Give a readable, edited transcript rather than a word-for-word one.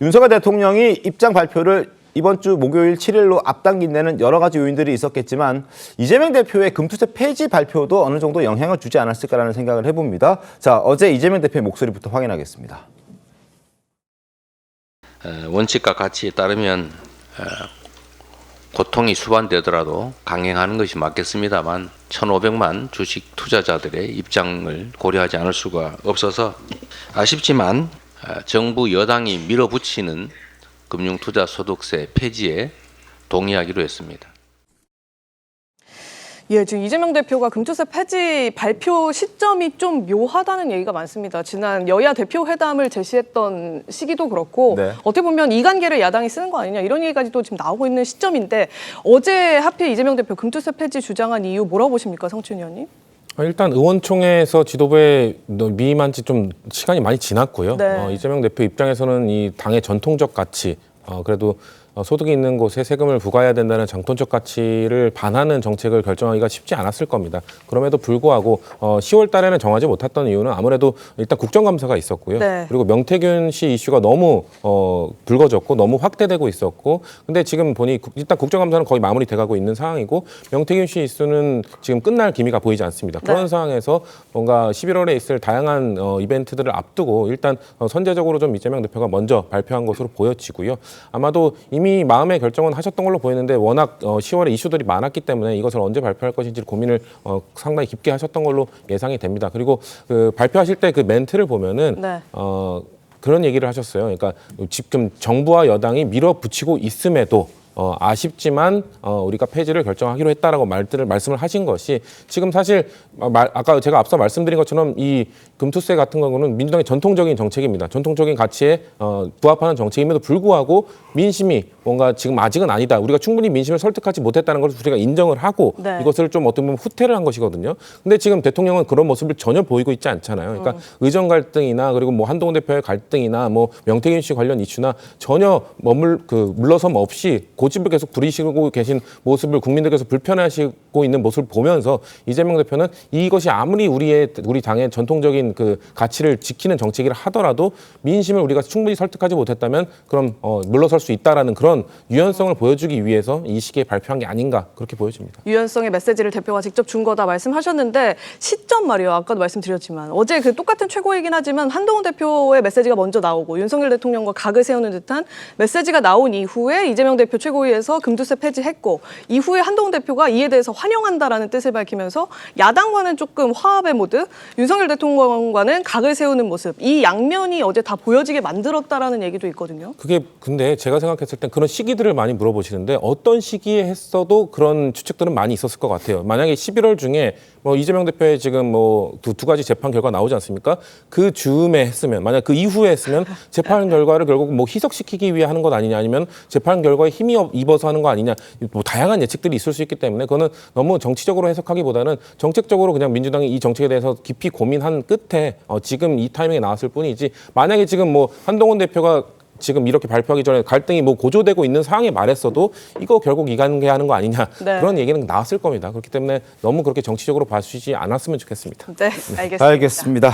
윤석열 대통령이 입장 발표를 이번 주 목요일 7일로 앞당긴 데는 여러 가지 요인들이 있었겠지만 이재명 대표의 금투세 폐지 발표도 어느 정도 영향을 주지 않았을까라는 생각을 해봅니다. 자, 어제 이재명 대표의 목소리부터 확인하겠습니다. 원칙과 가치에 따르면 고통이 수반되더라도 강행하는 것이 맞겠습니다만 1,500만 주식 투자자들의 입장을 고려하지 않을 수가 없어서 아쉽지만 정부 여당이 밀어붙이는 금융투자소득세 폐지에 동의하기로 했습니다. 예, 지금 이재명 대표가 금투세 폐지 발표 시점이 좀 묘하다는 얘기가 많습니다. 지난 여야 대표 회담을 제시했던 시기도 그렇고 네. 어떻게 보면 이관계를 야당이 쓰는 거 아니냐 이런 얘기까지도 지금 나오고 있는 시점인데 어제 하필 이재명 대표 금투세 폐지 주장한 이유 뭐라고 보십니까, 성춘 의원님? 일단 의원총회에서 지도부에 미임한 지 좀 시간이 많이 지났고요. 네. 이재명 대표 입장에서는 이 당의 전통적 가치, 그래도 소득이 있는 곳에 세금을 부과해야 된다는 전통적 가치를 반하는 정책을 결정하기가 쉽지 않았을 겁니다. 그럼에도 불구하고 10월 달에는 정하지 못했던 이유는 아무래도 일단 국정감사가 있었고요. 네. 그리고 명태균 씨 이슈가 너무 불거졌고 너무 확대되고 있었고 근데 지금 보니 일단 국정감사는 거의 마무리돼가고 있는 상황이고 명태균 씨 이슈는 지금 끝날 기미가 보이지 않습니다. 그런 네. 상황에서 뭔가 11월에 있을 다양한 이벤트들을 앞두고 일단 선제적으로 좀 이재명 대표가 먼저 발표한 것으로 보여지고요. 아마도 이미 마음의 결정은 하셨던 걸로 보이는데 워낙 10월에 이슈들이 많았기 때문에 이것을 언제 발표할 것인지 고민을 상당히 깊게 하셨던 걸로 예상이 됩니다. 그리고 그 발표하실 때 그 멘트를 보면은 네. 그런 얘기를 하셨어요. 그러니까 지금 정부와 여당이 밀어붙이고 있음에도 아쉽지만 우리가 폐지를 결정하기로 했다라고 말씀을 하신 것이 지금 사실 아까 제가 앞서 말씀드린 것처럼 이 금투세 같은 경우는 민주당의 전통적인 정책입니다. 전통적인 가치에 부합하는 정책임에도 불구하고 민심이 뭔가 지금 아직은 아니다. 우리가 충분히 민심을 설득하지 못했다는 것을 우리가 인정을 하고 네. 이것을 좀 어떻게 보면 후퇴를 한 것이거든요. 근데 지금 대통령은 그런 모습을 전혀 보이고 있지 않잖아요. 그러니까 의정 갈등이나 그리고 뭐 한동훈 대표의 갈등이나 뭐 명태균 씨 관련 이슈나 전혀 물러섬 없이 고집을 계속 부리시고 계신 모습을 국민들께서 불편해하시고 있는 모습을 보면서 이재명 대표는 이것이 아무리 우리 당의 전통적인 그 가치를 지키는 정책이라 하더라도 민심을 우리가 충분히 설득하지 못했다면 그럼 물러설 수 있다라는 그런 유연성을 보여주기 위해서 이 시기에 발표한 게 아닌가 그렇게 보여집니다. 유연성의 메시지를 대표가 직접 준 거다 말씀하셨는데 시점 말이요. 아까도 말씀드렸지만 어제 그 똑같은 최고이긴 하지만 한동훈 대표의 메시지가 먼저 나오고 윤석열 대통령과 각을 세우는 듯한 메시지가 나온 이후에 이재명 대표 최고위에서 금투세 폐지했고 이후에 한동훈 대표가 이에 대해서 환영한다라는 뜻을 밝히면서 야당과는 조금 화합의 모드, 윤석열 대통령과는 각을 세우는 모습 이 양면이 어제 다 보여지게 만들었다라는 얘기도 있거든요. 그게 근데 제가 생각했을 땐 그런 시기들을 많이 물어보시는데 어떤 시기에 했어도 그런 추측들은 많이 있었을 것 같아요. 만약에 11월 중에 뭐 이재명 대표의 지금 뭐 두 가지 재판 결과 나오지 않습니까? 그 즈음에 했으면 만약 그 이후에 했으면 재판 결과를 결국 뭐 희석시키기 위해 하는 것 아니냐 아니면 재판 결과에 힘이 입어서 하는 거 아니냐 뭐 다양한 예측들이 있을 수 있기 때문에 그거는 너무 정치적으로 해석하기보다는 정책적으로 그냥 민주당이 이 정책에 대해서 깊이 고민한 끝에 지금 이 타이밍에 나왔을 뿐이지 만약에 지금 뭐 한동훈 대표가 지금 이렇게 발표하기 전에 갈등이 뭐 고조되고 있는 상황에 말했어도 이거 결국 이관계하는 거 아니냐 네. 그런 얘기는 나왔을 겁니다. 그렇기 때문에 너무 그렇게 정치적으로 봐주시지 않았으면 좋겠습니다. 네, 알겠습니다. 알겠습니다.